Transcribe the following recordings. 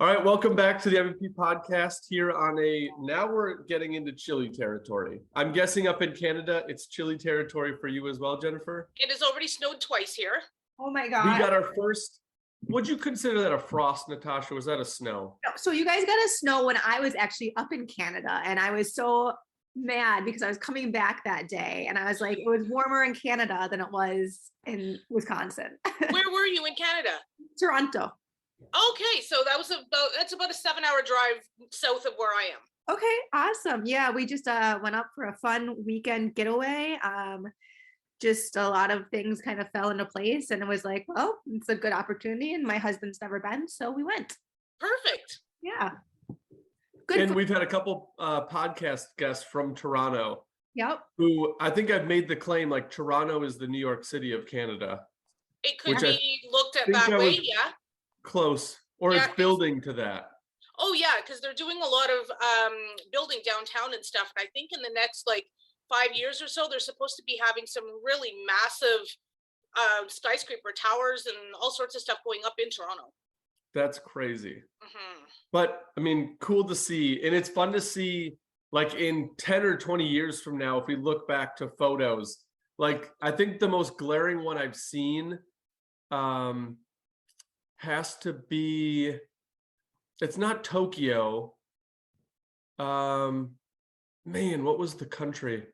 All right, welcome back to the MVP podcast here on now we're getting into chilly territory. I'm guessing up in Canada, it's chilly territory for you as well, Jennifer? It has already snowed twice here. Oh my God. We got our first, would you consider that a frost, Natasha? Was that a snow? No, so you guys got a snow when I was actually up in Canada, and I was so mad because I was coming back that day and I was like, it was warmer in Canada than it was in Wisconsin. Where were you in Canada? Toronto. Okay, so that's about a 7-hour drive south of where I am. Okay, awesome. Yeah, we just went up for a fun weekend getaway. Just a lot of things kind of fell into place, and it was like, well, it's a good opportunity, and my husband's never been, so we went. Perfect. Yeah. Good. And we've had a couple podcast guests from Toronto. Yep. Who I think I've made the claim like Toronto is the New York City of Canada. It could be looked at that way, yeah. Close, or Yeah, it's building to that. Oh yeah, because they're doing a lot of building downtown and stuff. And I think in the next 5 years or so, they're supposed to be having some really massive skyscraper towers and all sorts of stuff going up in Toronto. That's crazy. Mm-hmm. But I mean, cool to see. And it's fun to see like in 10 or 20 years from now, if we look back to photos, like I think the most glaring one I've seen has to be, it's not Tokyo. Man, what was the country?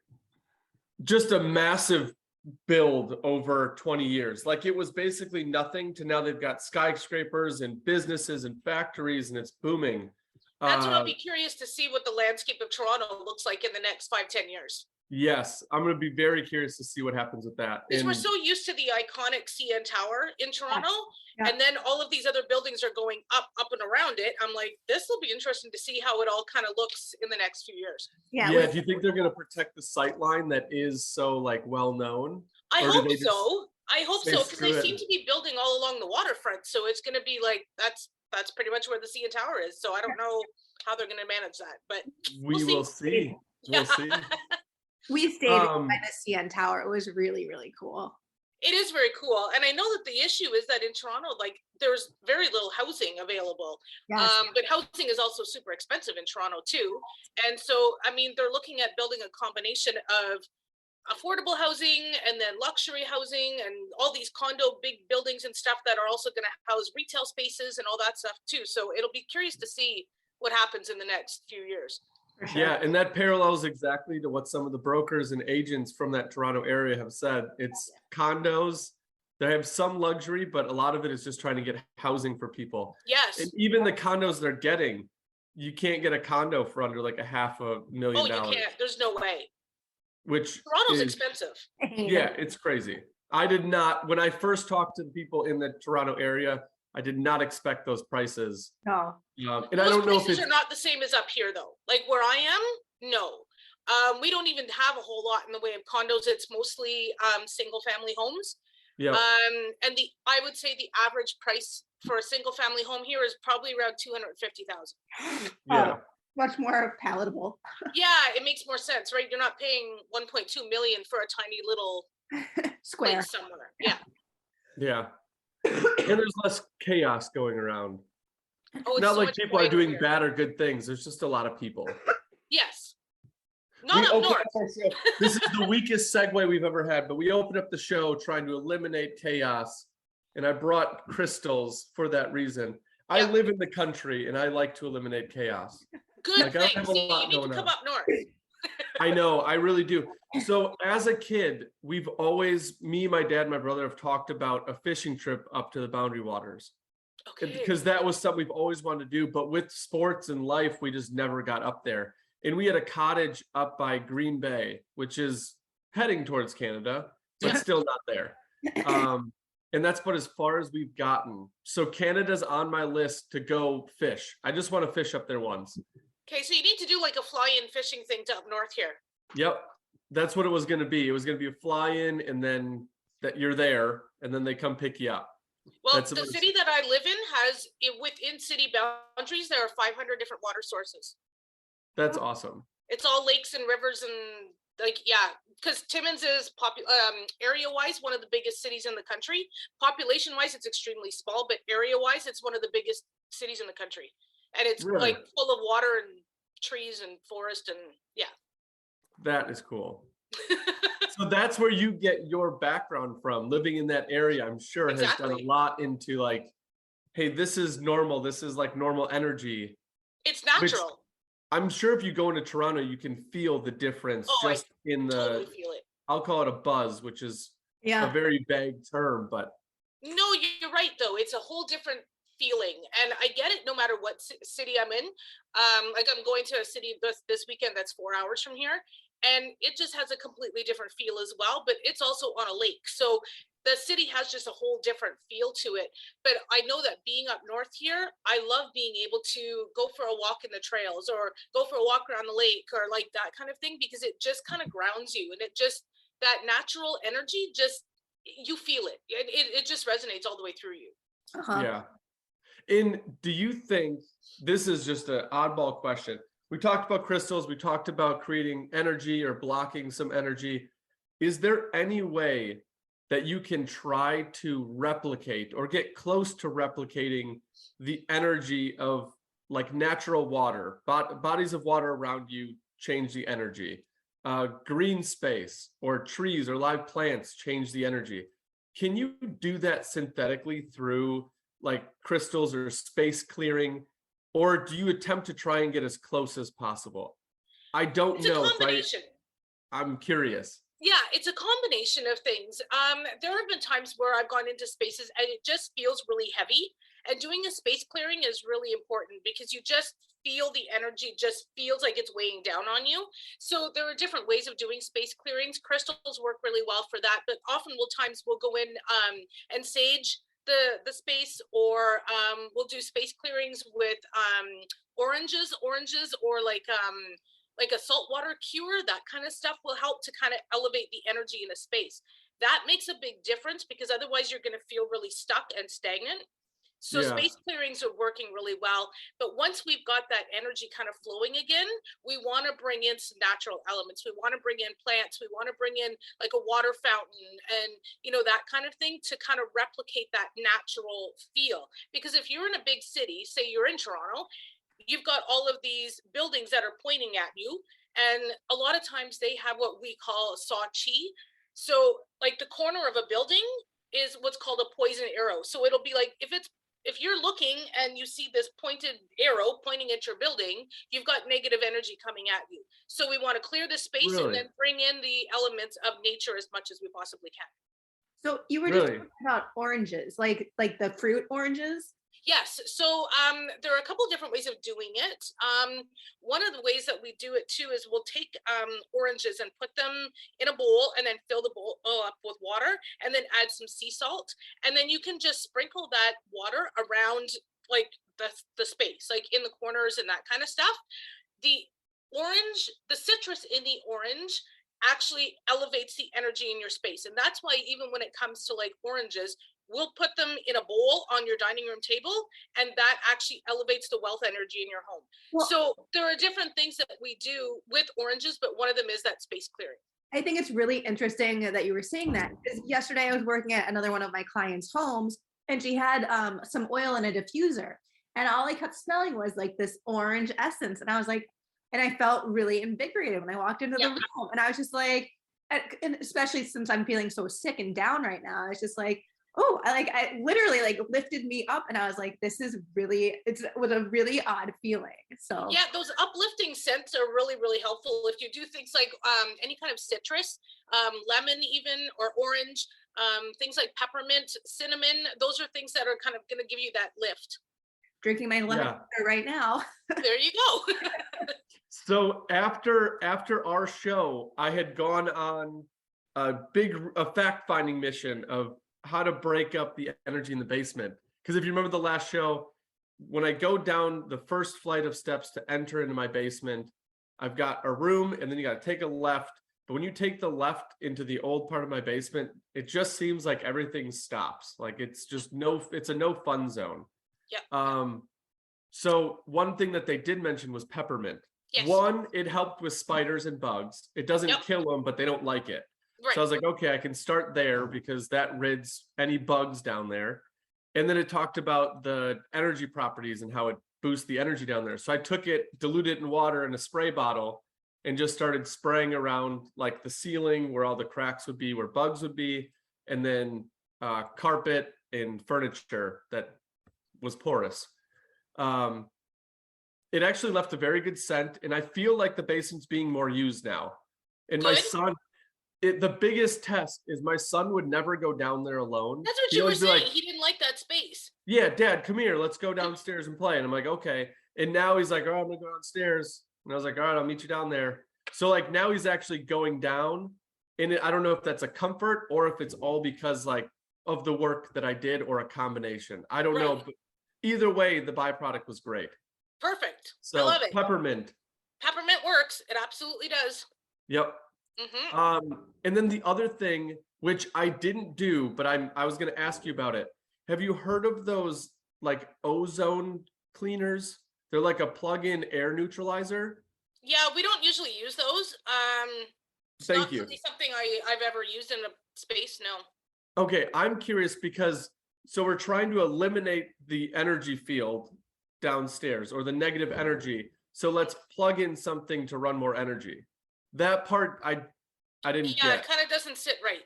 Just a massive build over 20 years. Like it was basically nothing to now they've got skyscrapers and businesses and factories and it's booming. That's what I'll be curious to see what the landscape of Toronto looks like in the next 5-10 years. Yes, I'm going to be very curious to see what happens with that. Because we're so used to the iconic CN Tower in Toronto, and then all of these other buildings are going up and around it. I'm like, this will be interesting to see how it all kind of looks in the next few years. Yeah, do you think they're going to protect the sight line that is so well known? I hope so. I hope so, because they seem to be building all along the waterfront. So it's going to be like that's pretty much where the CN Tower is. So I don't know how they're going to manage that, but we will see. We'll see. We stayed by the CN Tower. It was really, really cool. It is very cool. And I know that the issue is that in Toronto, there's very little housing available. Yes. But housing is also super expensive in Toronto too. And so, I mean, they're looking at building a combination of affordable housing and then luxury housing and all these condo big buildings and stuff that are also going to house retail spaces and all that stuff too. So it'll be curious to see what happens in the next few years. Sure. Yeah, and that parallels exactly to what some of the brokers and agents from that Toronto area have said. It's condos. They have some luxury, but a lot of it is just trying to get housing for people. Yes. And even the condos they're getting, you can't get a condo for under $500,000. Oh, you can't. There's no way. Which Toronto's expensive. Yeah, it's crazy. I did not, when I first talked to people in the Toronto area, I did not expect those prices. No. And those I don't know if prices are not the same as up here, though. Like where I am, no. We don't even have a whole lot in the way of condos. It's mostly single family homes. Yeah. And I would say the average price for a single family home here is probably around $250,000. Yeah. Much more palatable. Yeah, it makes more sense, right? You're not paying $1.2 million for a tiny little square place somewhere. Yeah. Yeah. And there's less chaos going around. Oh, it's not so like much people are quieter doing here. bad or good things. There's just a lot of people. Yes. Not up north. This is the weakest segue we've ever had, but we opened up the show trying to eliminate chaos. And I brought crystals for that reason. I live in the country and I like to eliminate chaos. Good thing. See, you need to come up north. I know, I really do. So as a kid, we've always, me, my dad, my brother have talked about a fishing trip up to the Boundary Waters. Okay. Because that was something we've always wanted to do. But with sports and life, we just never got up there. And we had a cottage up by Green Bay, which is heading towards Canada, but still not there. And that's about as far as we've gotten. So Canada's on my list to go fish. I just want to fish up there once. Okay, so you need to do like a fly-in fishing thing to up north here. Yep. That's what it was going to be. It was going to be a fly-in and then that you're there and then they come pick you up. Well, the city that I live in has, within city boundaries, there are 500 different water sources. That's awesome. It's all lakes and rivers and because Timmins is area-wise one of the biggest cities in the country. Population-wise, it's extremely small, but area-wise, it's one of the biggest cities in the country, and it's Really? like full of water and trees and forest and yeah. That is cool. So that's where you get your background from. Living in that area, I'm sure has done a Exactly. lot into like, hey, this is normal. This is like normal energy, It's which natural. I'm sure if you go into Toronto, you can feel the difference Oh, I just in totally the, feel it. I'll call it a buzz, which is a Yeah. very vague term, but No, you're right though. It's a whole different feeling, and I get it no matter what city I'm in. Like I'm going to a city this weekend that's 4 hours from here, and it just has a completely different feel as well. But it's also on a lake, so the city has just a whole different feel to it. But I know that being up north here, I love being able to go for a walk in the trails or go for a walk around the lake or like that kind of thing, because it just kind of grounds you, and it just that natural energy just you feel it. It just resonates all the way through you. Uh-huh. yeah. And do you think, this is just an oddball question. We talked about crystals, we talked about creating energy or blocking some energy. Is there any way that you can try to replicate or get close to replicating the energy of like natural water, bodies of water around you change the energy, green space or trees or live plants change the energy? Can you do that synthetically through like crystals or space clearing, or do you attempt to try and get as close as possible? I don't It's a know, so combination. I'm curious. Yeah, it's a combination of things. There have been times where I've gone into spaces and it just feels really heavy. And doing a space clearing is really important because you just feel the energy just feels like it's weighing down on you. So there are different ways of doing space clearings. Crystals work really well for that, but often times we'll go in and sage the space, or we'll do space clearings with oranges or like a saltwater cure. That kind of stuff will help to kind of elevate the energy in a space. That makes a big difference because otherwise you're going to feel really stuck and stagnant. So Yeah, space clearings are working really well. But once we've got that energy kind of flowing again, we want to bring in some natural elements. We want to bring in plants. We want to bring in like a water fountain and, that kind of thing to kind of replicate that natural feel. Because if you're in a big city, say you're in Toronto, you've got all of these buildings that are pointing at you. And a lot of times they have what we call saw chi. So like the corner of a building is what's called a poison arrow. So it'll be like if you're looking and you see this pointed arrow pointing at your building, you've got negative energy coming at you. So we want to clear the space and really, then bring in the elements of nature as much as we possibly can. So you were just really. talking about oranges, like the fruit oranges. Yes. So there are a couple of different ways of doing it. One of the ways that we do it too is we'll take oranges and put them in a bowl and then fill the bowl up with water and then add some sea salt. And then you can just sprinkle that water around like the space, like in the corners and that kind of stuff. The the citrus in the orange actually elevates the energy in your space. And that's why even when it comes to like oranges, we'll put them in a bowl on your dining room table, and that actually elevates the wealth energy in your home. Well, So there are different things that we do with oranges, but one of them is that space clearing. I think it's really interesting that you were saying that, because yesterday I was working at another one of my clients' homes, and she had some oil in a diffuser, and all I kept smelling was like this orange essence, and I was like, and I felt really invigorated when I walked into the room, and I was just like, and especially since I'm feeling so sick and down right now, I was just like, oh, I literally like lifted me up, and I was like, this is really, it was a really odd feeling. So Yeah, those uplifting scents are really, really helpful. If you do things like any kind of citrus, lemon even, or orange, things like peppermint, cinnamon, those are things that are kind of going to give you that lift. drinking my lemon water right now. There you go. So after our show, I had gone on a fact-finding mission of how to break up the energy in the basement. Because if you remember the last show, when I go down the first flight of steps to enter into my basement, I've got a room and then you got to take a left. But when you take the left into the old part of my basement, it just seems like everything stops. Like it's just it's a no fun zone. Yeah. So one thing that they did mention was peppermint. Yes. One, it helped with spiders and bugs. It doesn't kill them, but they don't like it. Right. So I was like, okay, I can start there because that rids any bugs down there. And then it talked about the energy properties and how it boosts the energy down there. So I took it, diluted it in water in a spray bottle, and just started spraying around like the ceiling where all the cracks would be, where bugs would be, and then carpet and furniture that was porous. It actually left a very good scent, and I feel like the basin's being more used now. And my Good. son, the biggest test is my son would never go down there alone. That's what He'd you were always be saying. like, He didn't like that space. yeah, Dad, come here. Let's go downstairs and play. And I'm like, okay. And now he's like, oh, I'm gonna go downstairs. And I was like, all right, I'll meet you down there. So like now he's actually going down. And I don't know if that's a comfort or if it's all because like of the work that I did or a combination. I don't know. Right. But either way, the byproduct was great. Perfect. So I love it. peppermint. Peppermint works. It absolutely does. Yep. And then the other thing, which I didn't do, but I was going to ask you about it. Have you heard of those like ozone cleaners? They're like a plug-in air neutralizer. Yeah, we don't usually use those. It's Thank not you. really something I've ever used in a space. No. Okay, I'm curious because so we're trying to eliminate the energy field downstairs or the negative energy. So let's plug in something to run more energy. That part I didn't Yeah, get. it kind of doesn't sit right.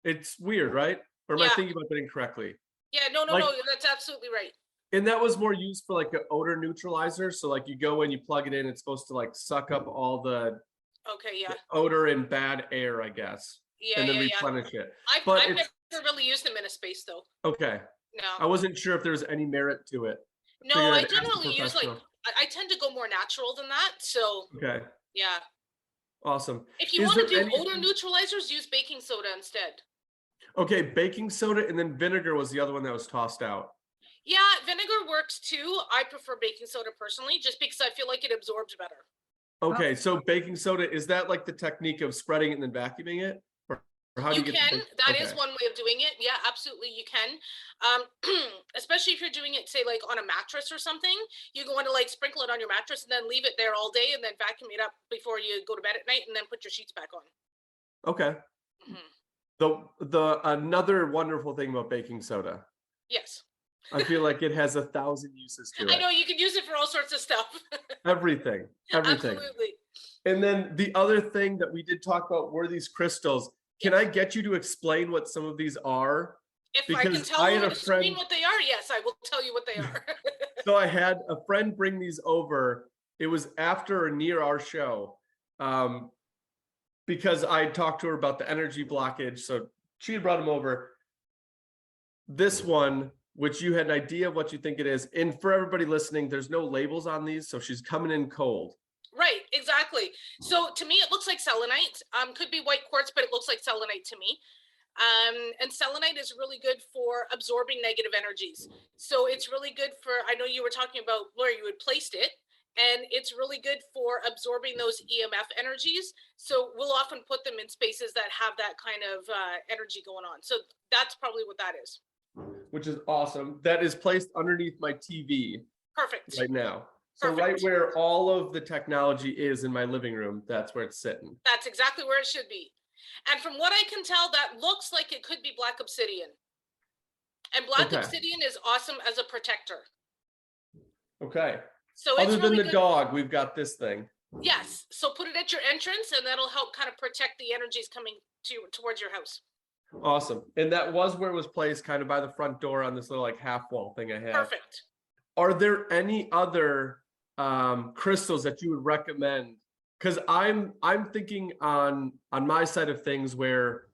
It's weird, right? Or am I Yeah. thinking about that incorrectly? Yeah, no, Like- that's absolutely right. And that was more used for like an odor neutralizer. So like you go in, you plug it in, it's supposed to like suck up all the Okay, yeah. odor and bad air, I guess, Yeah, and then yeah. replenish it. I've But never it's really used them in a space though. okay. I No. wasn't sure if there was any merit to it. No, Figured I I'd ask a generally use like professional. I tend to go more natural than that. So Okay, yeah. awesome. If you Is want to there do odor neutralizers, use baking soda instead. Okay, baking soda and then vinegar was the other one that was tossed out. Yeah, vinegar works too. I prefer baking soda personally, just because I feel like it absorbs better. Okay, so baking soda, is that like the technique of spreading it and then vacuuming it? Or how do You you get can. the That is one way of doing it. Yeah, absolutely, you can. Especially if you're doing it, say, like on a mattress or something. You go in to like sprinkle it on your mattress and then leave it there all day, and then vacuum it up before you go to bed at night, and then put your sheets back on. Okay. Mhm. The another wonderful thing about baking soda, Yes, I feel like it has 1,000 uses to I it. know you can use it for all sorts of stuff. Everything. Absolutely. And then the other thing that we did talk about were these crystals. Can I get you to explain what some of these are? If I can Because tell I you had on a the screen friend- what they are, yes, I will tell you what they are. So I had a friend bring these over. It was after or near our show, because I talked to her about the energy blockage. So she had brought them over. This one, which you had an idea of what you think it is. And for everybody listening, there's no labels on these. So she's coming in cold. Right, exactly. So to me, it looks like selenite. Could be white quartz, but it looks like selenite to me. And selenite is really good for absorbing negative energies. So it's really good for, I know you were talking about where you had placed it, and it's really good for absorbing those EMF energies. So we'll often put them in spaces that have that kind of energy going on. So that's probably what that is. Which is awesome. That is placed underneath my TV Perfect. right now. So right Perfect. where all of the technology is in my living room, that's where it's sitting. That's exactly where it should be. And from what I can tell, that looks like it could be black obsidian. And black Okay. obsidian is awesome as a protector. Okay. So it's Other than really the good. dog, we've got this thing. Yes. So put it at your entrance, and that'll help kind of protect the energies coming towards your house. Awesome. And that was where it was placed, kind of by the front door on this little like half wall thing I have. Perfect. Are there any other crystals that you would recommend? Because I'm thinking on my side of things where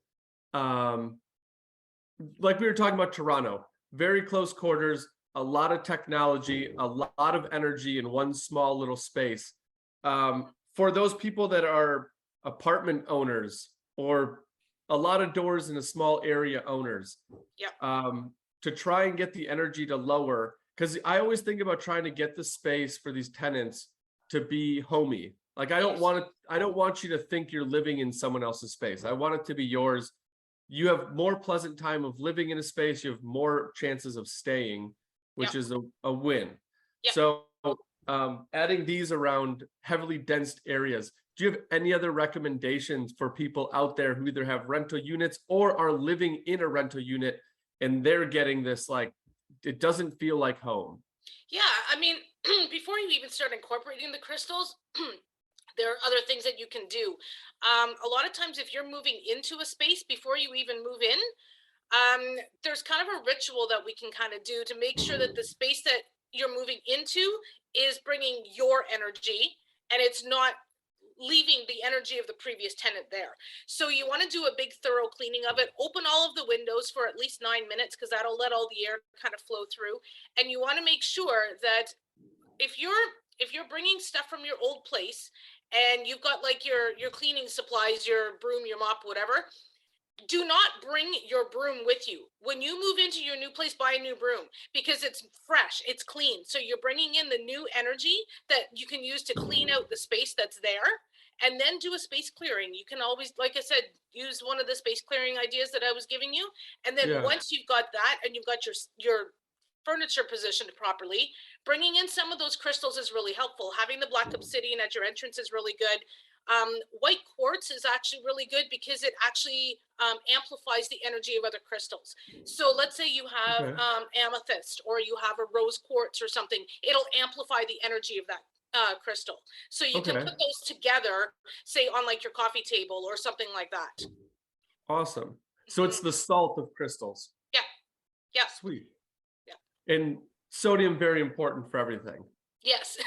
like we were talking about Toronto, very close quarters, a lot of technology, a lot of energy in one small little space. For those people that are apartment owners or a lot of doors in a small area owners, to try and get the energy to lower, because I always think about trying to get the space for these tenants to be homey. Like I don't want you to think you're living in someone else's space. I want it to be yours. You have more pleasant time of living in a space. You have more chances of staying, which is a win. Yep. So adding these around heavily dense areas. Do you have any other recommendations for people out there who either have rental units or are living in a rental unit and they're getting this, like, it doesn't feel like home. Yeah, I mean, before you even start incorporating the crystals, there are other things that you can do. A lot of times, if you're moving into a space before you even move in, there's kind of a ritual that we can kind of do to make sure that the space that you're moving into is bringing your energy and it's not leaving the energy of the previous tenant there. So you want to do a big thorough cleaning of it, open all of the windows for at least 9 minutes because that'll let all the air kind of flow through. And you want to make sure that if you're bringing stuff from your old place and you've got like your cleaning supplies, your broom, your mop, whatever, do not bring your broom with you. When you move into your new place, buy a new broom because it's fresh, it's clean. So you're bringing in the new energy that you can use to clean out the space that's there and then do a space clearing. You can always, like I said, use one of the space clearing ideas that I was giving you. And then Yeah. once you've got that and you've got your furniture positioned properly, bringing in some of those crystals is really helpful. Having the black obsidian at your entrance is really good. White quartz is actually really good because it actually amplifies the energy of other crystals. So let's say you have Okay. amethyst or you have a rose quartz or something, it'll amplify the energy of that crystal. So you can Okay. put those together, say on like your coffee table or something like that. Awesome. So it's the salt of crystals. Yeah. Yeah. Sweet. Yeah. And sodium, very important for everything. Yes.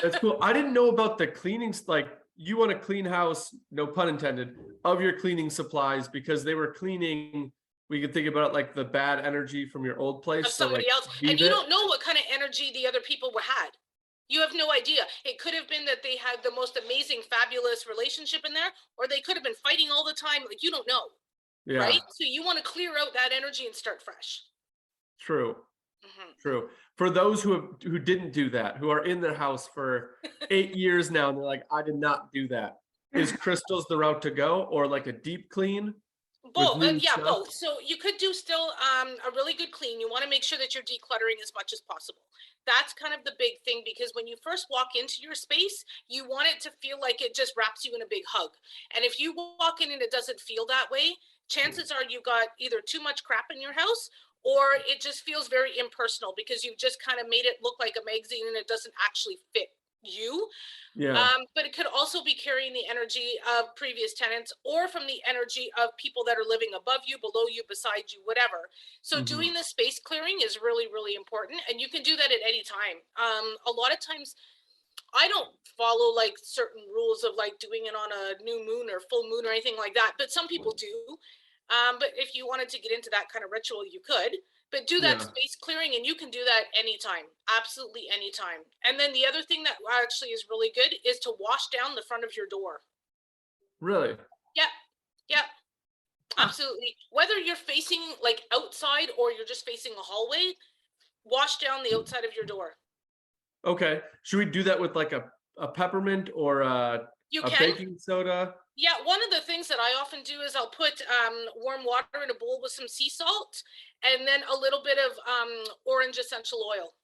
That's cool. I didn't know about the cleanings. Like, you want a clean house, no pun intended, of your cleaning supplies because they were cleaning. We could think about it like the bad energy from your old place. Of So somebody like, else. And you don't know what kind of energy the other people had. You have no idea. It could have been that they had the most amazing, fabulous relationship in there, or they could have been fighting all the time. Like, you don't know. Yeah, right? So you want to clear out that energy and start fresh. true. Mhm. True. For those who didn't do that, who are in their house for 8 years now, and they're like, I did not do that. Is crystals the route to go, or like a deep clean? Both, new yeah, stuff? both. So you could do still a really good clean. You want to make sure that you're decluttering as much as possible. That's kind of the big thing because when you first walk into your space, you want it to feel like it just wraps you in a big hug. And if you walk in and it doesn't feel that way, chances are you got either too much crap in your house or it just feels very impersonal because you've just kind of made it look like a magazine and it doesn't actually fit you. Yeah. But it could also be carrying the energy of previous tenants or from the energy of people that are living above you, below you, beside you, whatever. So doing the space clearing is really, really important. And you can do that at any time. A lot of times I don't follow like certain rules of like doing it on a new moon or full moon or anything like that, but some people do. But if you wanted to get into that kind of ritual, you could. But do that Yeah. space clearing and you can do that anytime, absolutely anytime. And then the other thing that actually is really good is to wash down the front of your door. Really? Yeah, yeah, absolutely. Whether you're facing like outside or you're just facing a hallway, wash down the outside of your door. Okay. Should we do that with like a peppermint or You a can. baking soda? Yeah, one of the things that I often do is I'll put warm water in a bowl with some sea salt and then a little bit of orange essential oil.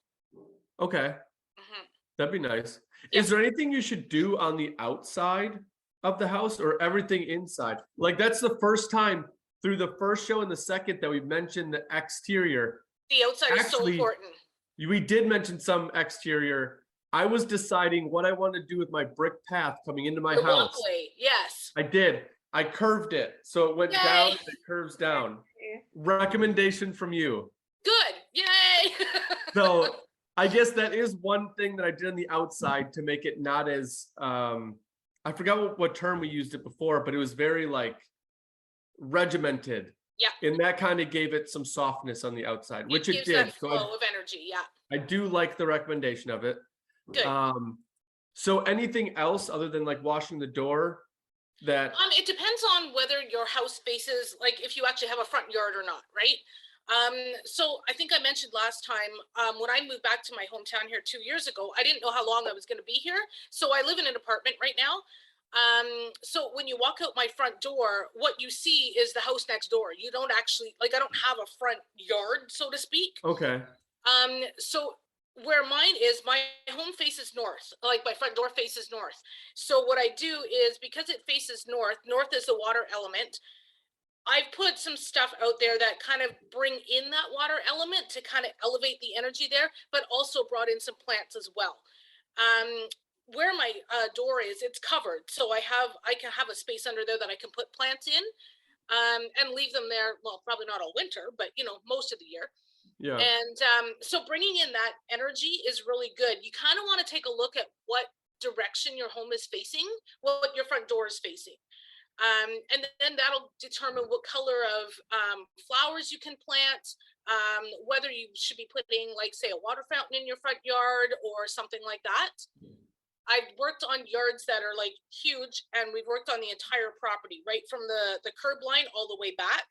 Okay. Mhm. That'd be nice. Yeah. Is there anything you should do on the outside of the house or everything inside? Like, that's the first time through the first show and the second that we mentioned the exterior. The outside is so Actually, important. We did mention some exterior. I was deciding what I wanted to do with my brick path coming into my The house. walkway, yes. I did. I curved it. So it went Yay! down and it curves down. Recommendation from you. Good, yay! So I guess that is one thing that I did on the outside to make it not as I forgot what term we used it before, but it was very like regimented. Yeah. And that kind of gave it some softness on the outside, which it gives did. that So flow of energy, yeah. I do like the recommendation of it. Good. So anything else other than like washing the door that It depends on whether your house faces, like if you actually have a front yard or not, right? So I think I mentioned last time, when I moved back to my hometown here 2 years ago, I didn't know how long I was going to be here. So I live in an apartment right now. So when you walk out my front door, what you see is the house next door. You don't actually, like, I don't have a front yard, so to speak. okay. So where mine is, my home faces north, like my front door faces north. So what I do is because it faces north, north is the water element. I've put some stuff out there that kind of bring in that water element to kind of elevate the energy there, but also brought in some plants as well. Um, where my door is, it's covered, so I can have a space under there that I can put plants in, and leave them there. Well, probably not all winter, but most of the year. Yeah. And so bringing in that energy is really good. You kind of want to take a look at what direction your home is facing, what your front door is facing. And then that'll determine what color of flowers you can plant, whether you should be putting, like, say, a water fountain in your front yard or something like that. I've worked on yards that are like huge, and we've worked on the entire property, right from the curb line all the way back.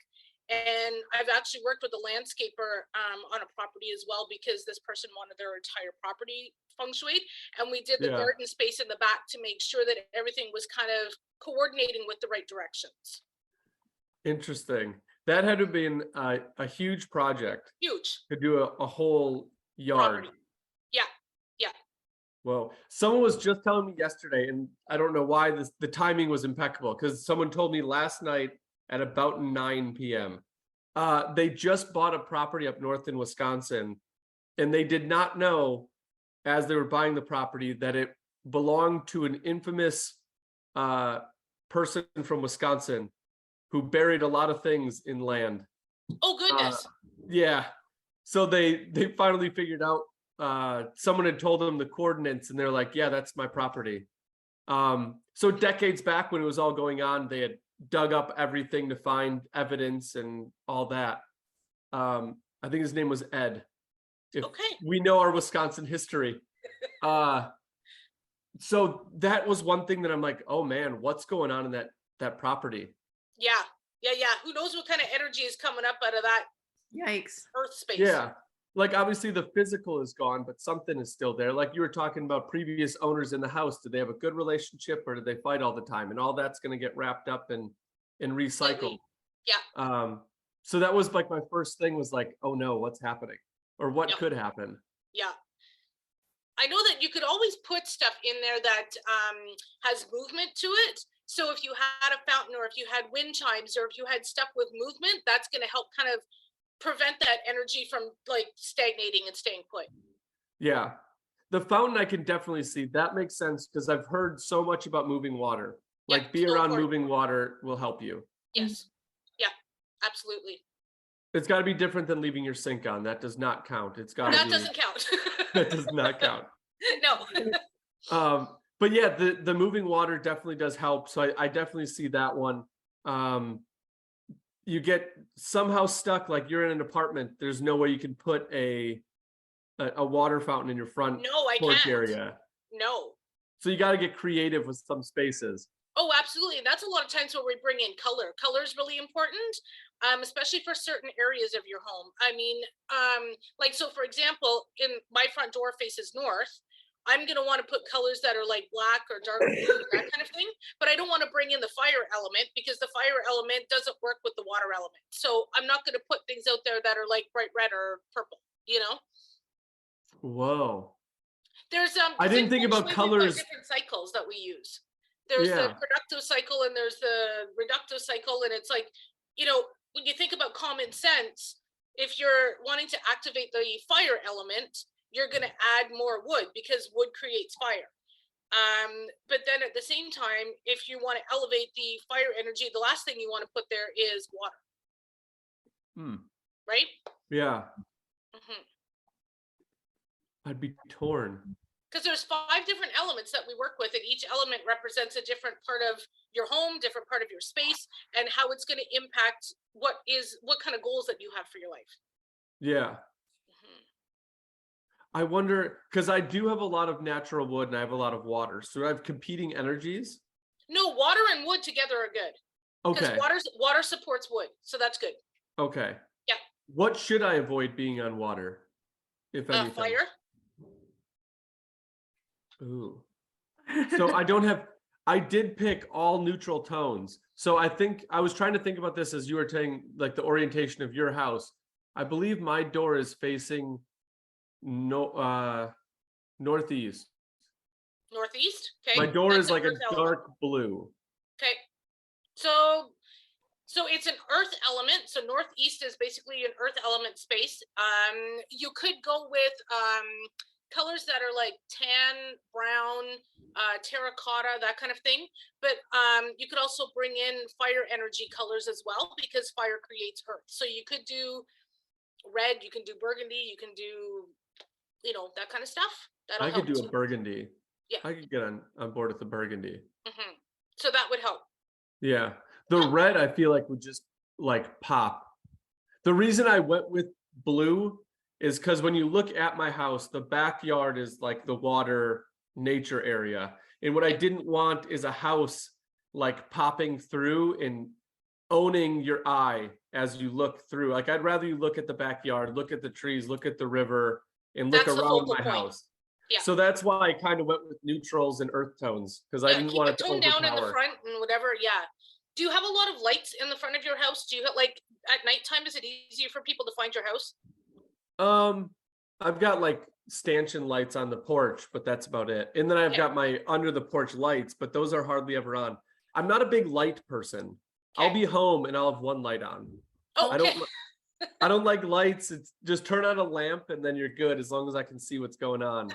And I've actually worked with a landscaper on a property as well, because this person wanted their entire property feng shui, and we did the Yeah. garden space in the back to make sure that everything was kind of coordinating with the right directions. Interesting. That had to have been a huge project Huge to do a whole yard. property. Yeah. Well, someone was just telling me yesterday, and I don't know why the timing was impeccable, because someone told me last night at about 9 p.m. They just bought a property up north in Wisconsin, and they did not know, as they were buying the property, that it belonged to an infamous person from Wisconsin who buried a lot of things in land. Oh goodness. Yeah. So they finally figured out, someone had told them the coordinates, and they're like, yeah, that's my property. So decades back, when it was all going on, they had dug up everything to find evidence and all that. I think his name was Ed. If Okay. we know our Wisconsin history. So that was one thing that I'm like, oh man, what's going on in that property? Yeah. Who knows what kind of energy is coming up out of that Yikes. earth space? Yeah. Like, obviously the physical is gone, but something is still there. Like you were talking about previous owners in the house. Did they have a good relationship, or did they fight all the time? And all that's going to get wrapped up and recycled. Yeah. So that was like my first thing, was like, oh no, what's happening, or what Yep. could happen? Yeah. I know that you could always put stuff in there that has movement to it. So if you had a fountain, or if you had wind chimes, or if you had stuff with movement, that's going to help kind of prevent that energy from like stagnating and staying put. Yeah. The fountain, I can definitely see. That makes sense, because I've heard so much about moving water. Yeah, Like, be so around important. moving water will help you. Yes. Yeah, absolutely. It's got to be different than leaving your sink on. That does not count. It's got to That be. doesn't count. That does not count. No. But yeah, the moving water definitely does help. So I definitely see that one. You get somehow stuck, like you're in an apartment. There's no way you can put a water fountain in your front No, I porch can't. area. No. So you got to get creative with some spaces. Oh, absolutely. And that's a lot of times where we bring in color. Color is really important, especially for certain areas of your home. I mean, like, so for example, in my front door faces north. I'm going to want to put colors that are like black or dark blue, that kind of thing. But I don't want to bring in the fire element, because the fire element doesn't work with the water element. So I'm not going to put things out there that are like bright red or purple, Whoa. There's I didn't think about colors. different cycles that we use. There's the productive cycle, and there's the reductive cycle. And it's like, when you think about common sense, if you're wanting to activate the fire element, you're going to add more wood, because wood creates fire. But then at the same time, if you want to elevate the fire energy, the last thing you want to put there is water. Right? Yeah. Mm-hmm. I'd be torn. Because there's 5 different elements that we work with, and each element represents a different part of your home, different part of your space, and how it's going to impact what kind of goals that you have for your life. Yeah. I wonder, because I do have a lot of natural wood and I have a lot of water. So I have competing energies. No, water and wood together are good. Okay. Because water supports wood. So that's good. Okay. Yeah. What should I avoid being on water, if anything? Fire. Ooh. So I did pick all neutral tones. So I think I was trying to think about this as you were saying, like the orientation of your house. I believe my door is facing northeast. Northeast. Okay. My door That's is like a the first dark blue. Okay. So So it's an earth element. So northeast is basically an earth element space. You could go with colors that are like tan, brown, terracotta, that kind of thing. But you could also bring in fire energy colors as well, because fire creates earth. So you could do red, you can do burgundy, you can do, that kind of stuff. That'll I help could do too. a burgundy. Yeah. I could get on board with the burgundy. So that would help. Yeah. The red, I feel like would just like pop. The reason I went with blue is because when you look at my house, the backyard is like the water nature area. And what I didn't want is a house like popping through and owning your eye as you look through. Like I'd rather you look at the backyard, look at the trees, look at the river, and look That's the around focal my point. house. Yeah. So that's why I kind of went with neutrals and earth tones, because I didn't keep want it it to toned down in the overpower. front and whatever. Yeah. Do you have a lot of lights in the front of your house? Do you have, like, at nighttime, is it easier for people to find your house? I've got like stanchion lights on the porch, but that's about it. And then I've Okay. got my under the porch lights, but those are hardly ever on. I'm not a big light person. I'll Okay. be home and I'll have one light on. Oh, I don't I don't like lights. It's just turn on a lamp and then you're good as long as I can see what's going on.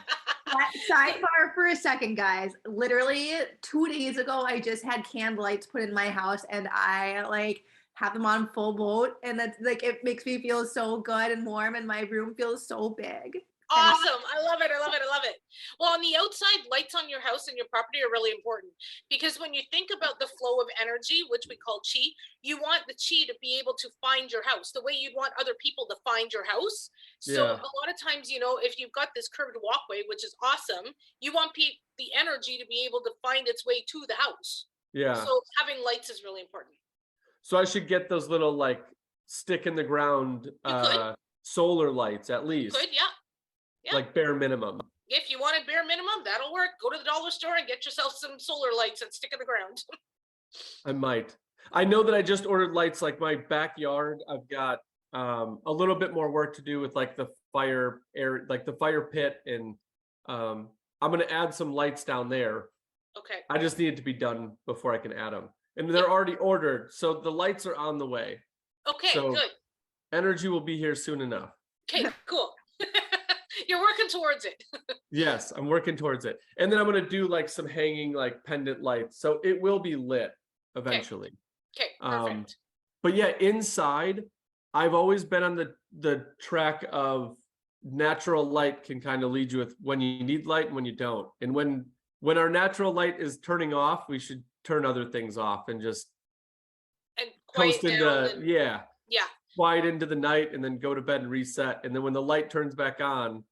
Sidebar for a second, guys. Literally 2 days ago, I just had candle lights put in my house, and I like have them on full boat, and that's like it makes me feel so good and warm, and my room feels so big. Awesome. I love it. I love it. I love it. Well, on the outside, lights on your house and your property are really important, because when you think about the flow of energy, which we call chi, you want the chi to be able to find your house the way you'd want other people to find your house. So Yeah. a lot of times, if you've got this curved walkway, which is awesome, you want the energy to be able to find its way to the house. Yeah. So having lights is really important. So I should get those little like stick in the ground solar lights at least. Good, yeah. Yeah. Like bare minimum. If you wanted bare minimum, that'll work. Go to the dollar store and get yourself some solar lights that stick in the ground. I might. I know that I just ordered lights. Like my backyard, I've got a little bit more work to do with like the fire air, like the fire pit, and I'm gonna add some lights down there. Okay. I just need it to be done before I can add them, and they're already ordered, so the lights are on the way. Okay, So good. energy will be here soon enough. Okay, cool. You're working towards it. Yes, I'm working towards it. And then I'm going to do like some hanging like pendant lights. So it will be lit eventually. Okay, perfect. But yeah, inside, I've always been on the track of natural light can kind of lead you with when you need light and when you don't. And when our natural light is turning off, we should turn other things off and just quiet coast down. into, yeah. Quiet into the night and then go to bed and reset. And then when the light turns back on,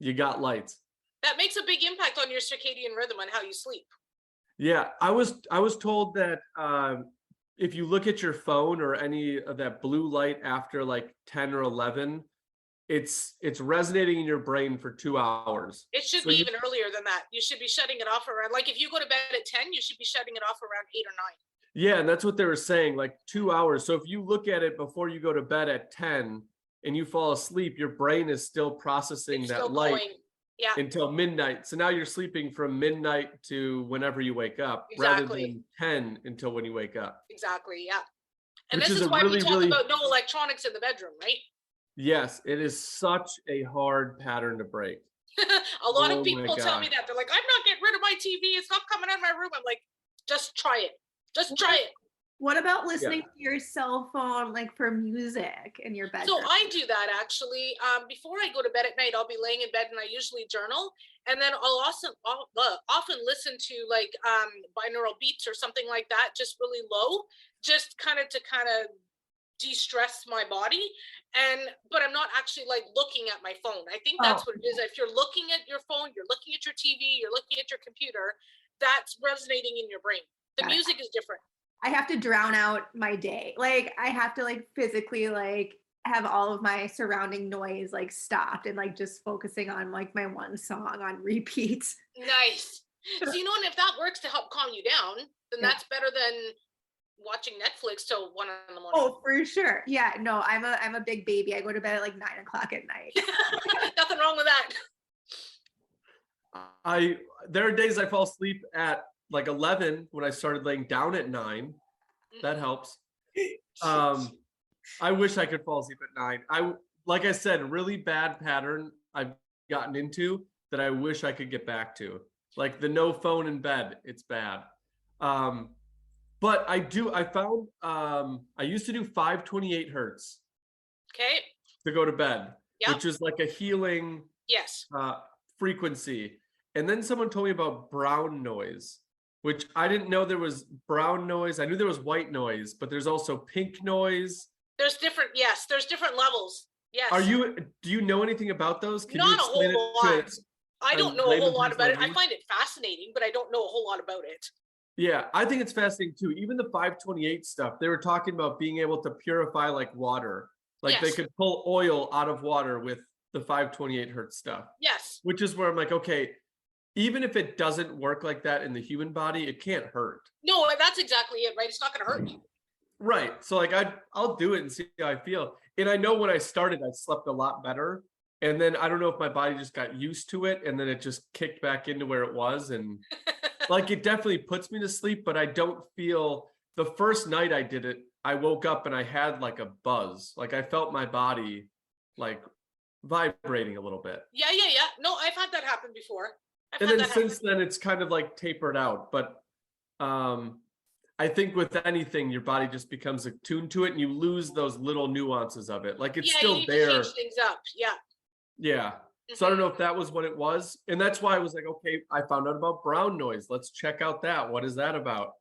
you got lights. That makes a big impact on your circadian rhythm and how you sleep. Yeah, I was told that if you look at your phone or any of that blue light after like 10 or 11, it's resonating in your brain for 2 hours. It should be even earlier than that. You should be shutting it off around, like if you go to bed at 10, you should be shutting it off around 8 or 9. Yeah, and that's what they were saying, like 2 hours. So if you look at it before you go to bed at 10 and you fall asleep, your brain is still processing that light until midnight. So now you're sleeping from midnight to whenever you wake up, rather than 10 until when you wake up. Exactly, yeah. And Which this is why we talk about no electronics in the bedroom, right? Yes, it is such a hard pattern to break. A lot of people tell me that. They're like, I'm not getting rid of my TV. It's not coming out of my room. I'm like, just try it. Just try it. What about listening to your cell phone, like for music in your bedroom? So I do that actually. Before I go to bed at night, I'll be laying in bed and I usually journal. And then I'll also often listen to like binaural beats or something like that, just really low, just kind of de-stress my body. But I'm not actually like looking at my phone. I think that's what it is. If you're looking at your phone, you're looking at your TV, you're looking at your computer, that's resonating in your brain. The music is different. I have to drown out my day. Like I have to like physically like have all of my surrounding noise like stopped and like just focusing on like my one song on repeat. Nice. So and if that works to help calm you down, then that's better than watching Netflix till 1 a.m. Oh, for sure. Yeah, no, I'm a big baby. I go to bed at like 9 o'clock at night. Nothing wrong with that. There are days I fall asleep at like 11 when I started laying down at 9. That helps. I wish I could fall asleep at 9. Like I said, really bad pattern I've gotten into that I wish I could get back to. Like the no phone in bed, it's bad. But I found I used to do 528 hertz Okay. to go to bed, Yep. which is like a healing Yes. frequency. And then someone told me about brown noise, which I didn't know there was brown noise. I knew there was white noise, but there's also pink noise. There's different, yes, there's different levels. Yes. Do you know anything about those? Can you Not a explain whole it lot. to I don't know a whole lot layman about it. person I like me? find it fascinating, but I don't know a whole lot about it. Yeah, I think it's fascinating too. Even the 528 stuff, they were talking about being able to purify like water. Like they Yes. could pull oil out of water with the 528 hertz stuff, Yes. which is where I'm like, okay, even if it doesn't work like that in the human body, it can't hurt. No, that's exactly it, right? It's not going to hurt you. Right. So like I'll do it and see how I feel. And I know when I started, I slept a lot better. And then I don't know if my body just got used to it and then it just kicked back into where it was. And like it definitely puts me to sleep, but I don't feel the first night I did it, I woke up and I had like a buzz. Like I felt my body like vibrating a little bit. Yeah. No, I've had that happen before. And then since then it's kind of like tapered out. But I think with anything, your body just becomes attuned to it and you lose those little nuances of it. Like it's still you need there. to change things up. Yeah. Yeah. So I don't know if that was what it was. And that's why I was like, okay, I found out about brown noise. Let's check out that. What is that about?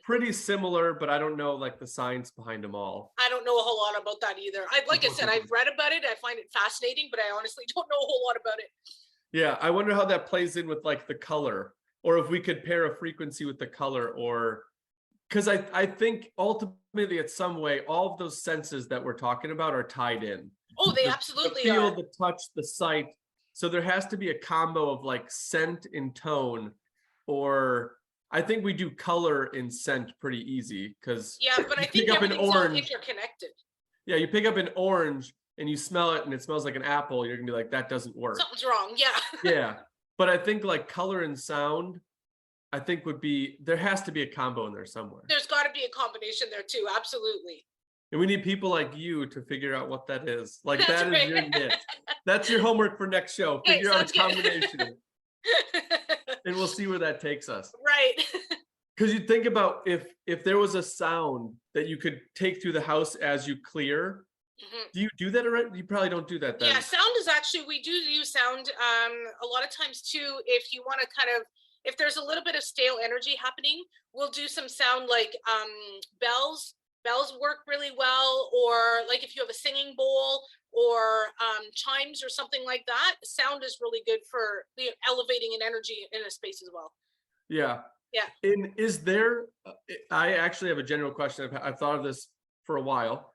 Pretty similar, but I don't know like the science behind them all. I don't know a whole lot about that either. Like I said, I've read about it. I find it fascinating, but I honestly don't know a whole lot about it. Yeah. I wonder how that plays in with like the color, or if we could pair a frequency with the color, or because I think ultimately it's some way, all of those senses that we're talking about are tied in. Oh, they absolutely the feel, are. The touch, the sight. So there has to be a combo of like scent and tone, or I think we do color and scent pretty easy because but I think everything's all interconnected. Yeah, you pick up an orange and you smell it and it smells like an apple. You're gonna be like, that doesn't work. Something's wrong. Yeah. Yeah, but I think like color and sound, I think there has to be a combo in there somewhere. There's got to be a combination there too. Absolutely. And we need people like you to figure out what that is. Like That's that right. is your niche. That's your homework for next show. Figure out a combination. And we'll see where that takes us. Right. Because you think about if there was a sound that you could take through the house as you clear. Do you do that already? You probably don't do that then. Yeah, sound is actually, we do use sound a lot of times too. If you want to kind of, if there's a little bit of stale energy happening, we'll do some sound like bells. Bells work really well, or like if you have a singing bowl or chimes or something like that, sound is really good for elevating an energy in a space as well. Yeah. Yeah. And is there, I actually have a general question. I've thought of this for a while.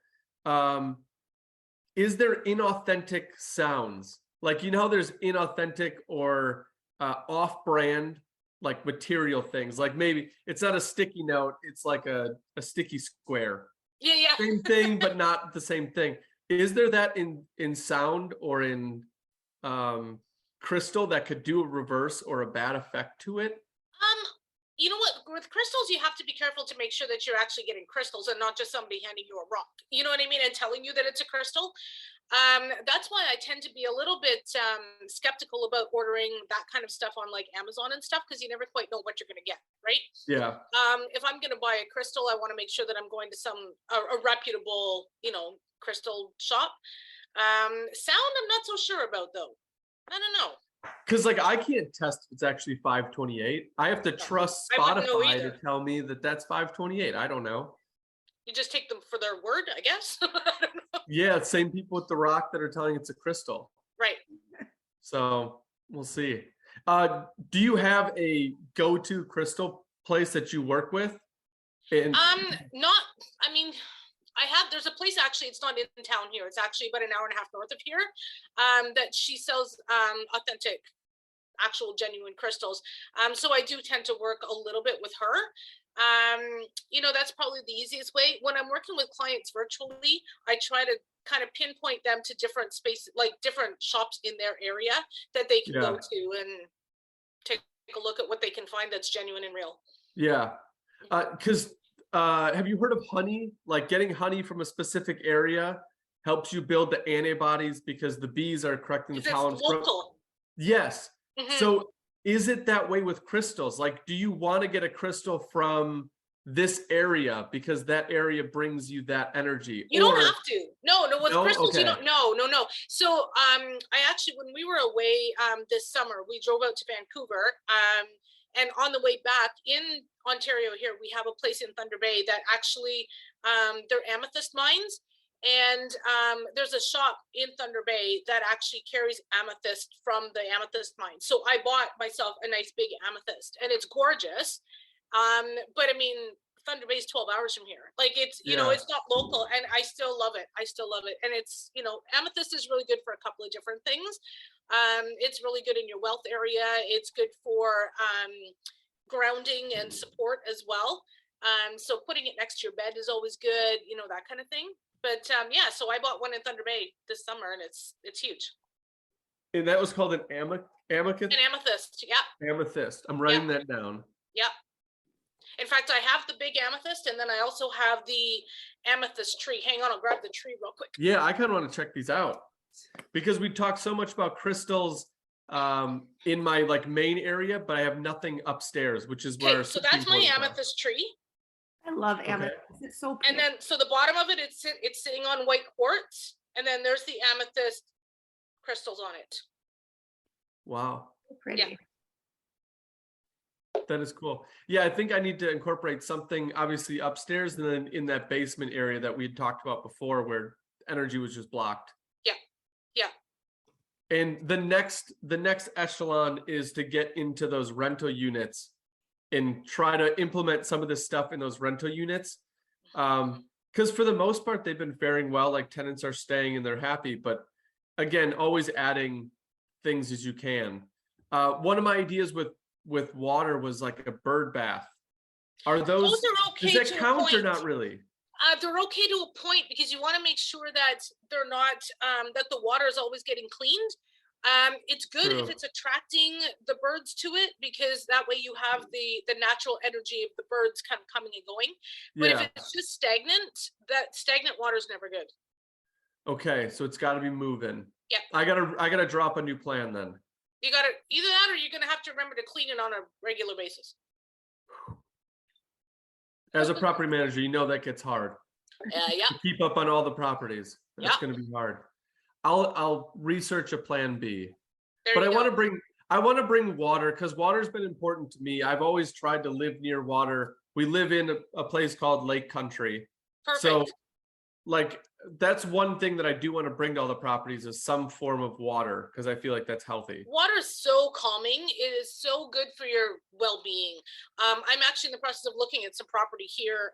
Is there inauthentic sounds? Like, you know how there's inauthentic or off-brand like material things, like maybe it's not a sticky note, it's like a sticky square. Yeah. Same thing, but not the same thing. Is there that in sound or in crystal that could do a reverse or a bad effect to it? You know what, with crystals, you have to be careful to make sure that you're actually getting crystals and not just somebody handing you a rock. You know what I mean? And telling you that it's a crystal. That's why I tend to be a little bit skeptical about ordering that kind of stuff on like Amazon and stuff, because you never quite know what you're going to get, right? Yeah. If I'm going to buy a crystal, I want to make sure that I'm going to a reputable, crystal shop. Sound, I'm not so sure about though. I don't know. Because like I can't test if it's actually 528. I have to trust Spotify to tell me that that's 528. I don't know. You just take them for their word, I guess. I don't know. Yeah, same people with the rock that are telling it's a crystal. Right. So we'll see. Do you have a go-to crystal place that you work with? There's a place actually, it's not in town here. It's actually about an hour and a half north of here, that she sells authentic, actual genuine crystals. So I do tend to work a little bit with her. That's probably the easiest way. When I'm working with clients virtually, I try to kind of pinpoint them to different spaces, like different shops in their area that they can go to and take a look at what they can find that's genuine and real. Yeah. Because have you heard of honey? Like getting honey from a specific area helps you build the antibodies because the bees are collecting the Because pollen it's from. local. Yes. Mhm. So is it that way with crystals? Like, do you want to get a crystal from this area because that area brings you that energy? You don't have to. No, with No? crystals, you Okay. don't. No. So, I actually, when we were away, this summer, we drove out to Vancouver, and on the way back in Ontario here, we have a place in Thunder Bay that actually, they're amethyst mines. And there's a shop in Thunder Bay that actually carries amethyst from the amethyst mine. So I bought myself a nice big amethyst, and it's gorgeous. But I mean, Thunder Bay is 12 hours from here. Like it's, Yeah. it's not local, and I still love it. And it's, amethyst is really good for a couple of different things. It's really good in your wealth area. It's good for grounding and support as well. So putting it next to your bed is always good, that kind of thing. But yeah, so I bought one in Thunder Bay this summer, and it's huge. And that was called an amicus? An amethyst, yeah. Amethyst. I'm writing that down. Yeah. In fact, I have the big amethyst, and then I also have the amethyst tree. Hang on, I'll grab the tree real quick. Yeah, I kind of want to check these out because we talked so much about crystals in my like main area, but I have nothing upstairs, which is where. Okay, so that's my amethyst tree. I love amethyst. It's so pretty. And then, so the bottom of it, it's sitting on white quartz, and then there's the amethyst crystals on it. Wow. So pretty. Yeah. That is cool. Yeah, I think I need to incorporate something obviously upstairs and then in that basement area that we had talked about before where energy was just blocked. Yeah. Yeah. And the next echelon is to get into those rental units and try to implement some of this stuff in those rental units. Because for the most part, they've been faring well, like tenants are staying and they're happy, but again, always adding things as you can. One of my ideas with water was like a bird bath. Are those are okay. Does that count or not really? They're okay to a point because you want to make sure that they're not that the water is always getting cleaned. It's good if it's attracting the birds to it, because that way you have the natural energy of the birds kind of coming and going. But if it's just stagnant, that stagnant water is never good. Okay, so it's got to be moving. Yeah. I gotta drop a new plan then. You gotta either that, or you're gonna have to remember to clean it on a regular basis. As a property manager, you know that gets hard. Yeah. To keep up on all the properties. That's going to be hard. I'll research a plan B. But I want to bring water because water's been important to me. I've always tried to live near water. We live in a place called Lake Country. Perfect. So like that's one thing that I do want to bring to all the properties is some form of water because I feel like that's healthy. Water is so calming. It is so good for your well-being. I'm actually in the process of looking at some property here.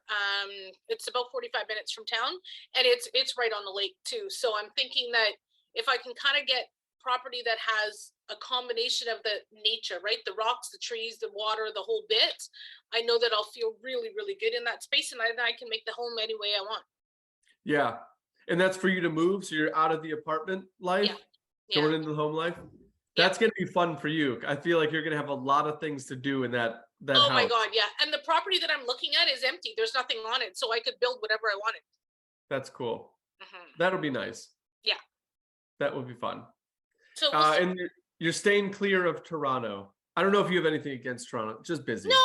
It's about 45 minutes from town, and it's right on the lake too. So I'm thinking that if I can kind of get property that has a combination of the nature, right? The rocks, the trees, the water, the whole bit, I know that I'll feel really, really good in that space, and I can make the home any way I want. Yeah. And that's for you to move. So you're out of the apartment life, going into the home life. That's going to be fun for you. I feel like you're going to have a lot of things to do in that house. Oh my God. Yeah. And the property that I'm looking at is empty. There's nothing on it. So I could build whatever I wanted. That's cool. Mm-hmm. That'll be nice. Yeah. That would be fun. So and you're staying clear of Toronto. I don't know if you have anything against Toronto. Just busy. No,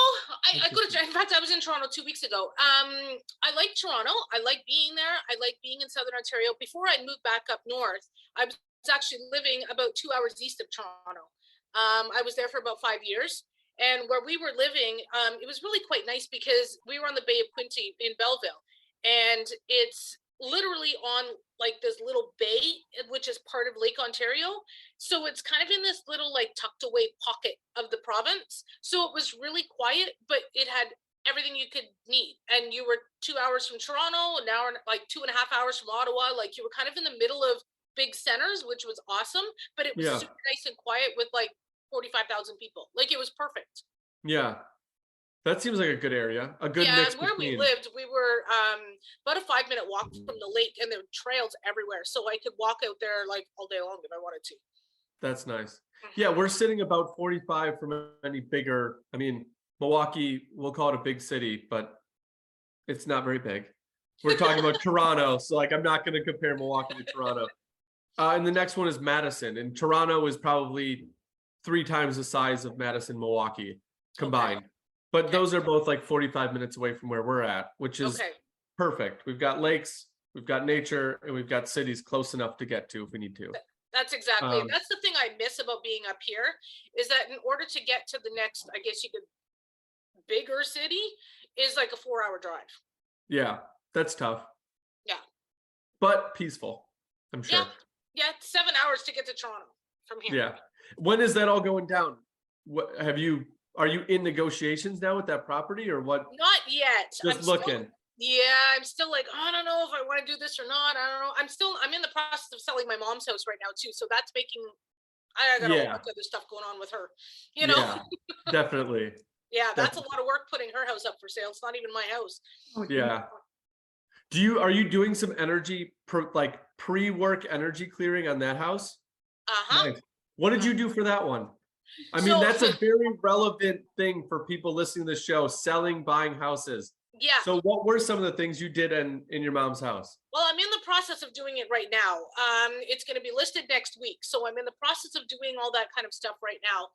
I go to. In fact, I was in Toronto 2 weeks ago. I like Toronto. I like being there. I like being in Southern Ontario. Before I moved back up north, I was actually living about 2 hours east of Toronto. I was there for about 5 years, and where we were living, it was really quite nice because we were on the Bay of Quinte in Belleville, and it's literally on like this little bay, which is part of Lake Ontario. So it's kind of in this little like tucked away pocket of the province. So it was really quiet, but it had everything you could need. And you were 2 hours from Toronto, an hour, like 2.5 hours from Ottawa. Like you were kind of in the middle of big centers, which was awesome, but it was super nice and quiet with like 45,000 people. Like it was perfect. Yeah. That seems like a good area. A good mix where between. we lived, we were about a 5-minute walk from the lake, and there were trails everywhere. So I could walk out there like all day long if I wanted to. That's nice. Yeah, we're sitting about 45 from any bigger. I mean, Milwaukee, we'll call it a big city, but It's not very big. We're talking about Toronto, so like I'm not going to compare Milwaukee to Toronto. And the next one is Madison, and Toronto is probably 3 times the size of Madison, Milwaukee combined. Okay. But Okay. those are both like 45 minutes away from where we're at, which is Okay. perfect. We've got lakes, we've got nature, and we've got cities close enough to get to if we need to. That's exactly it. That's the thing I miss about being up here, is that in order to get to the next, I guess you could, bigger city is like a 4-hour drive. Yeah, that's tough. Yeah. But peaceful, I'm sure. Yeah, 7 hours to get to Toronto from here. Yeah. When is that all going down? What are you in negotiations now with that property or what? Not yet. Just looking. I'm still like, I don't know if I want to do this or not. I don't know. I'm in the process of selling my mom's house right now too. So that's making, I got a whole bunch of other stuff going on with her, you know? Yeah, definitely. Yeah, that's a lot of work putting her house up for sale. It's not even my house. Yeah. Are you doing some energy pre-work energy clearing on that house? Uh-huh. Nice. What did you do for that one? I mean, that's a very relevant thing for people listening to the show, selling, buying houses. Yeah. So what were some of the things you did in your mom's house? Well, I'm in the process of doing it right now. It's going to be listed next week. So I'm in the process of doing all that kind of stuff right now.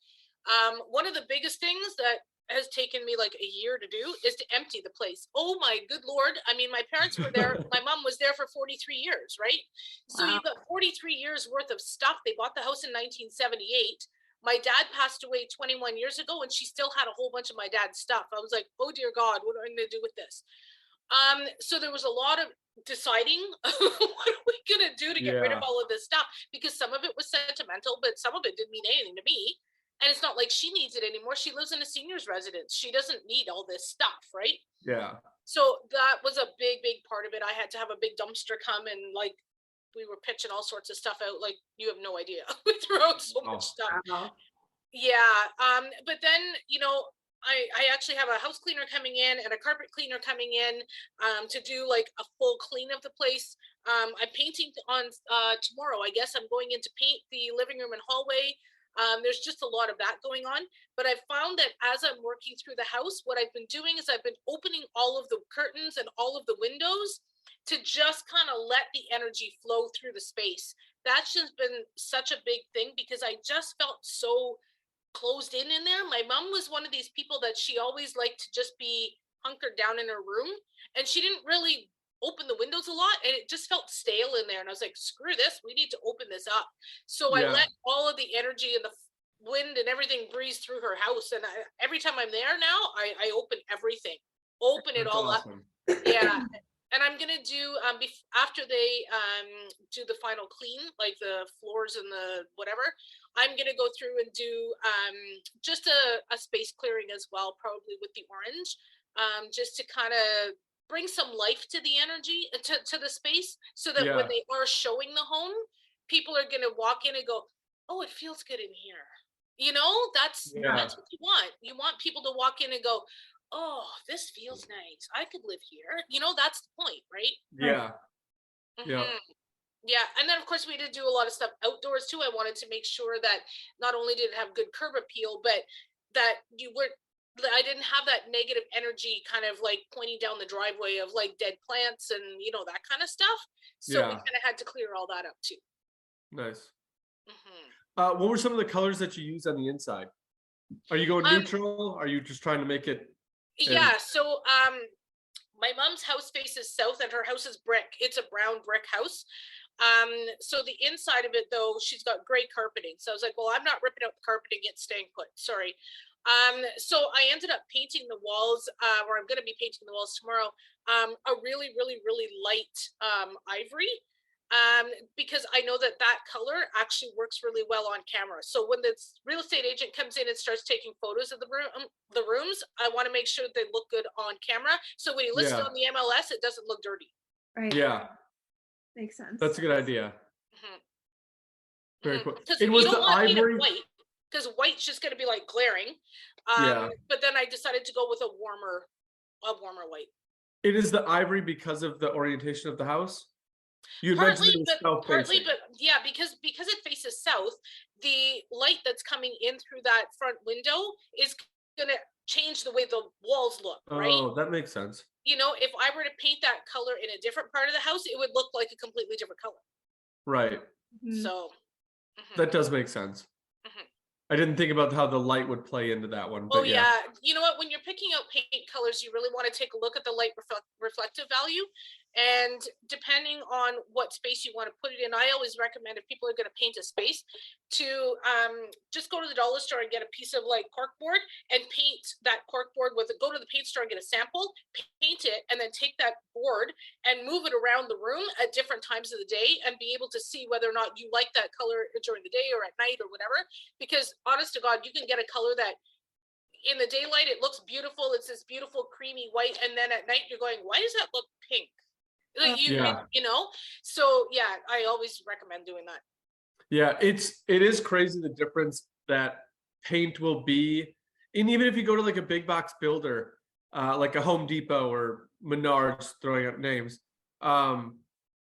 One of the biggest things that has taken me like a year to do is to empty the place. Oh my good Lord. I mean, my parents were there. My mom was there for 43 years, right? So you've got 43 years worth of stuff. They bought the house in 1978. My dad passed away 21 years ago and she still had a whole bunch of my dad's stuff. I was like, oh dear God, what am I going to do with this? So there was a lot of deciding what are we going to do to get rid of all of this stuff, because some of it was sentimental, but some of it didn't mean anything to me. And it's not like she needs it anymore. She lives in a senior's residence. She doesn't need all this stuff, right? Yeah. So that was a big, big part of it. I had to have a big dumpster come and like, we were pitching all sorts of stuff out. Like, you have no idea. We threw out so much stuff. Yeah. But then, you know, I actually have a house cleaner coming in and a carpet cleaner coming in to do like a full clean of the place. I'm painting on tomorrow. I guess I'm going in to paint the living room and hallway. There's just a lot of that going on, but I've found that as I'm working through the house, what I've been doing is I've been opening all of the curtains and all of the windows to just kind of let the energy flow through the space. That's just been such a big thing because I just felt so closed in there. My mom was one of these people that she always liked to just be hunkered down in her room, and she didn't really open the windows a lot, and it just felt stale in there. And I was like, screw this, we need to open this up. So I let all of the energy and the wind and everything breeze through her house. And every time I'm there now, I open everything, open it all awesome. Up. Yeah. And I'm gonna do after they do the final clean, like the floors and the whatever, I'm gonna go through and do just a space clearing as well, probably with the orange, just to kind of bring some life to the energy, to the space, so that when they are showing the home, people are going to walk in and go, oh, it feels good in here. You know, that's what you want. You want people to walk in and go, oh, this feels nice. I could live here. You know, that's the point, right? Yeah. Mm-hmm. Yeah. And then of course we did do a lot of stuff outdoors too. I wanted to make sure that not only did it have good curb appeal, but that I didn't have that negative energy kind of like pointing down the driveway of like dead plants and, you know, that kind of stuff. So we kind of had to clear all that up too. Nice. Mm-hmm. What were some of the colors that you used on the inside? Are you going neutral? Are you just trying to make it? Yeah. So my mom's house faces south and her house is brick. It's a brown brick house. So the inside of it though, she's got gray carpeting. So I was like, well, I'm not ripping out the carpeting, it's staying put. Sorry. So I ended up painting the walls, or I'm going to be painting the walls tomorrow, a really, really, really light ivory, because I know that color actually works really well on camera. So when the real estate agent comes in and starts taking photos of the rooms, I want to make sure that they look good on camera. So when you list it on the MLS, it doesn't look dirty. Right. Yeah. Makes sense. That's a good idea. Mm-hmm. Very cool. It was the ivory. Because white's just going to be like glaring. But then I decided to go with a warmer white. It is the ivory because of the orientation of the house? You partly, but yeah, because it faces south, the light that's coming in through that front window is going to change the way the walls look, right? Oh, that makes sense. you know, if I were to paint that color in a different part of the house, it would look like a completely different color. Right. Mhm. So, That does make sense. Mhm. I didn't think about how the light would play into that one, oh but yeah. yeah, you know what? When you're picking out paint colors, you really want to take a look at the light reflective value, and depending on what space you want to put it in, I always recommend if people are going to paint a space to just go to the dollar store and get a piece of like cork board and paint that cork board with it. Go to the paint store and get a sample, paint it, and then take that board and move it around the room at different times of the day and be able to see whether or not you like that color during the day or at night or whatever. Because honest to God, you can get a color that in the daylight it looks beautiful, it's this beautiful creamy white, and then at night you're going, why does that look pink? Like Yeah. you know. So yeah, I always recommend doing that. Yeah, it is crazy the difference that paint will be. And even if you go to like a big box builder, like a Home Depot or Menards, throwing out names,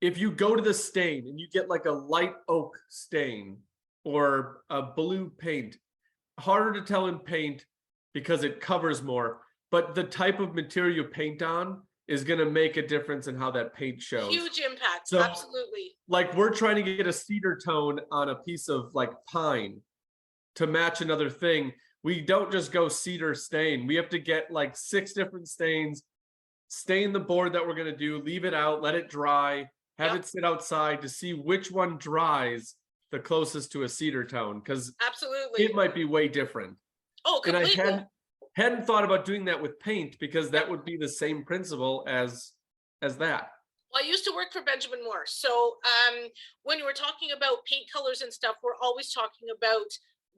if you go to the stain and you get like a light oak stain or a blue paint, harder to tell in paint because it covers more, but the type of material you paint on is going to make a difference in how that paint shows. Huge impact. So, absolutely. like we're trying to get a cedar tone on a piece of like pine to match another thing. We don't just go cedar stain. We have to get like 6 different stains, stain the board that we're going to do, leave it out, let it dry, have it sit outside to see which one dries the closest to a cedar tone, because absolutely it might be way different. oh completely. And I hadn't thought about doing that with paint, because that would be the same principle as that. Well, I used to work for Benjamin Moore. So when you were talking about paint colors and stuff, we're always talking about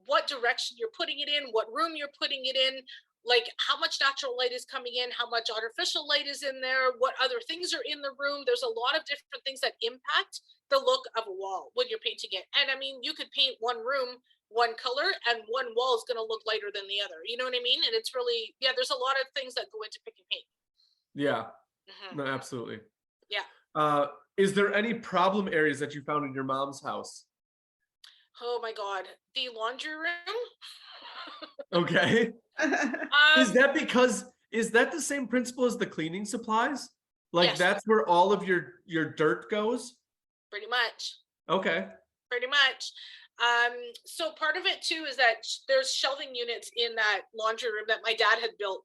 what direction you're putting it in, what room you're putting it in, like how much natural light is coming in, how much artificial light is in there, what other things are in the room. There's a lot of different things that impact the look of a wall when you're painting it. And I mean, you could paint one room one color and one wall is going to look lighter than the other. You know what I mean? And it's really, yeah, there's a lot of things that go into picking paint. Yeah, no, absolutely. Yeah. Is there any problem areas that you found in your mom's house? Oh my God, the laundry room. Okay. Is that the same principle as the cleaning supplies? Like yes. That's where all of your dirt goes? Pretty much. Okay. Pretty much. So part of it too is that there's shelving units in that laundry room that my dad had built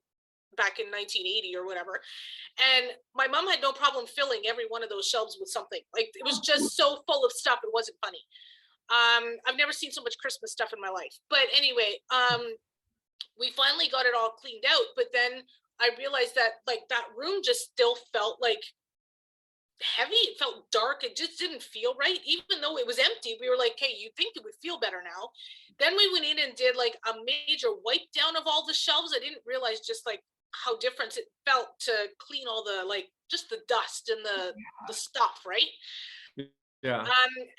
back in 1980 or whatever. And my mom had no problem filling every one of those shelves with something. Like it was just so full of stuff, it wasn't funny. I've never seen so much Christmas stuff in my life. But anyway, we finally got it all cleaned out. But then I realized that like that room just still felt like heavy. It felt dark. It just didn't feel right. Even though it was empty, we were like, hey, you'd think it would feel better now. Then we went in and did like a major wipe down of all the shelves. I didn't realize just like how different it felt to clean all the like just the dust and the stuff, right? Yeah.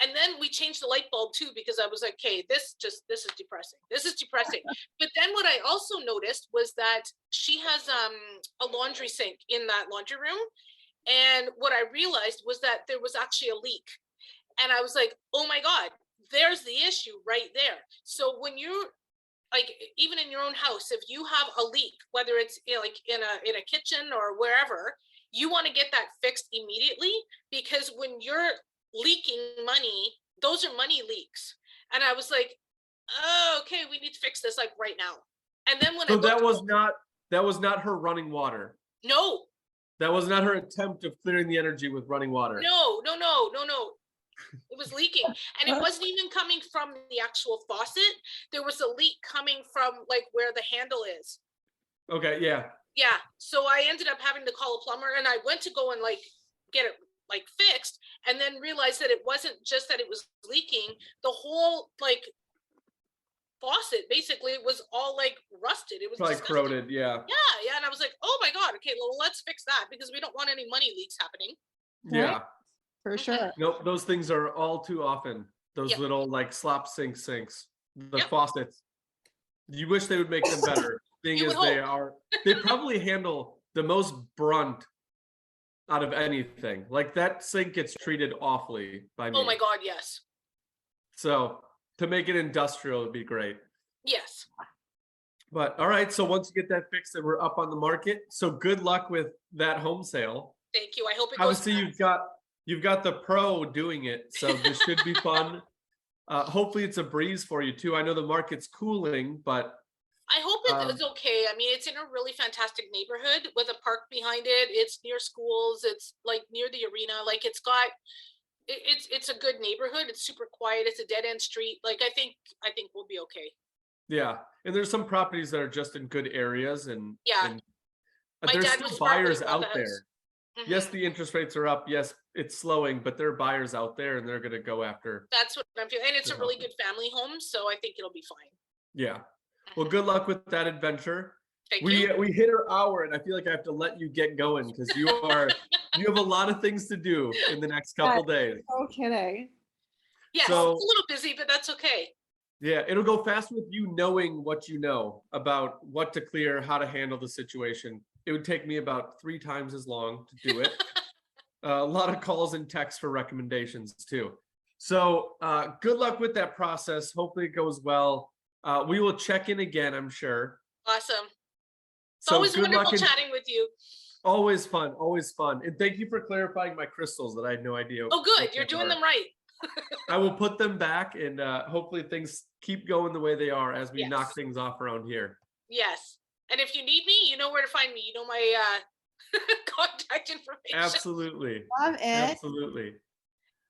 And then we changed the light bulb too, because I was like, okay, this is depressing. This is depressing. But then what I also noticed was that she has a laundry sink in that laundry room. And what I realized was that there was actually a leak. And I was like, oh my God, there's the issue right there. So when you're like, even in your own house, if you have a leak, whether it's like in a kitchen or wherever, you want to get that fixed immediately, because when you're leaking money, those are money leaks. And I was like, oh, okay, we need to fix this like right now. And then when so that was not her running water. No. That was not her attempt of clearing the energy with running water. No. It was leaking. And it wasn't even coming from the actual faucet. There was a leak coming from like where the handle is. Okay, yeah. Yeah. So I ended up having to call a plumber, and I went to go and like get it like fixed, and then realized that it wasn't just that it was leaking. The whole like faucet basically was all like rusted. It was probably disgusting. corroded. Yeah. Yeah. And I was like, oh my God, okay, well, let's fix that, because we don't want any money leaks happening. Yeah. Right? For sure. Nope, those things are all too often. Those little like slop sinks, the faucets. You wish they would make them better. Being as they probably handle the most brunt out of anything. Like that sink gets treated awfully by me. Oh my God, yes. So to make it industrial would be great. Yes. But all right, so once you get that fixed and we're up on the market, so good luck with that home sale. Thank you. I hope it goes Obviously, fast. you've got the pro doing it, so this should be fun. Hopefully, it's a breeze for you too. I know the market's cooling, but I hope it's okay. I mean, it's in a really fantastic neighborhood with a park behind it. It's near schools. It's like near the arena. Like it's a good neighborhood. It's super quiet. It's a dead end street. Like I think we'll be okay. yeah, and there's some properties that are just in good areas, and Yeah. and My there's dad still was smart when he buyers bought the out there. house. Yes, Mhm. the interest rates are up. Yes, it's slowing, but there are buyers out there, and they're going to go after. That's what I'm feeling. And it's the a really housing. good family home, so I think it'll be fine. Yeah. Well, Mhm. good luck with that adventure. Thank We you. we hit our hour, and I feel like I have to let you get going because you have a lot of things to do in the next couple days. No kidding. Yes, So- it's a little busy, but that's okay. Yeah, it'll go fast with you knowing what you know about what to clear, how to handle the situation. It would take me about 3 times as long to do it. A lot of calls and texts for recommendations too. So good luck with that process. Hopefully it goes well. We will check in again, I'm sure. Awesome. It's So always good luck wonderful and chatting with you. always fun, always fun. And thank you for clarifying my crystals that I had no idea. Oh, good. what You're they doing are. them right. I will put them back, and hopefully things keep going the way they are as we Yes. knock things off around here. Yes. And if you need me, you know where to find me. You know my contact information. Absolutely. Love it. Absolutely.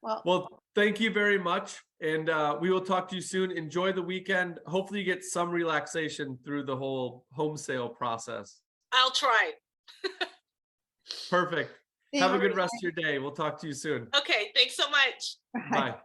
Well, thank you very much. And we will talk to you soon. Enjoy the weekend. Hopefully you get some relaxation through the whole home sale process. I'll try. Perfect. Have a good rest of your day. We'll talk to you soon. Okay. Thanks so much. Bye.